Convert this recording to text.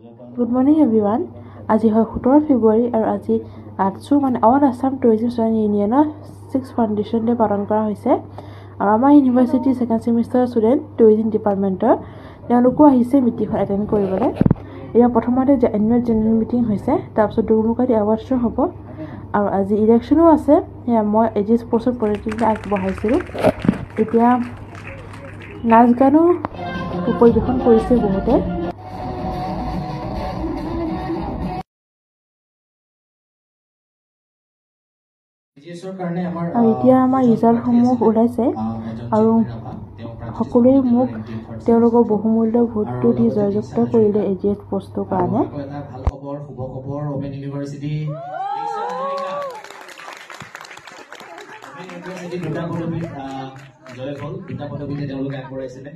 Good morning everyone. আজি হয় 17 ফেব্ৰুৱাৰী আৰু আজি 8 মানে অল আসাম টুৰিজম ষ্টুডেণ্ট ইউনিয়নৰ 6th ফাউণ্ডেশ্যন ডে পালন কৰা হৈছে আৰু আমাৰ university second semester student tourism ডিপাৰ্টমেণ্টৰ তেওঁলোকো আহিছে মিটিংখন এটেণ্ড কৰিবলৈ। এয়া প্ৰথমতে এনুৱেল জেনেৰেল মিটিং হৈছে, তাৰপিছত দুমুখতি এৱাৰ্ড শ্ব' হ'ব আৰু আজি ইলেকশ্যনো আছে। সেয়া মই এজি স্পৰ্টছৰ পলিটিক্স আগবঢ়াইছিলোঁ। এতিয়া নাচ গানো পৰিৱেশন কৰিছে বহুতে। আৰু এতিয়া আমাৰ ৰিজাল্টসমূহ ওলাইছে আৰু সকলোৱে মোক তেওঁলোকৰ বহুমূল্য ভোটটো দি জয়যুক্ত কৰিলে এজিএছ পষ্টৰ কাৰণে। জয় হ'ল দুটা পদবীতে তেওঁলোকে আগবঢ়াইছিলে।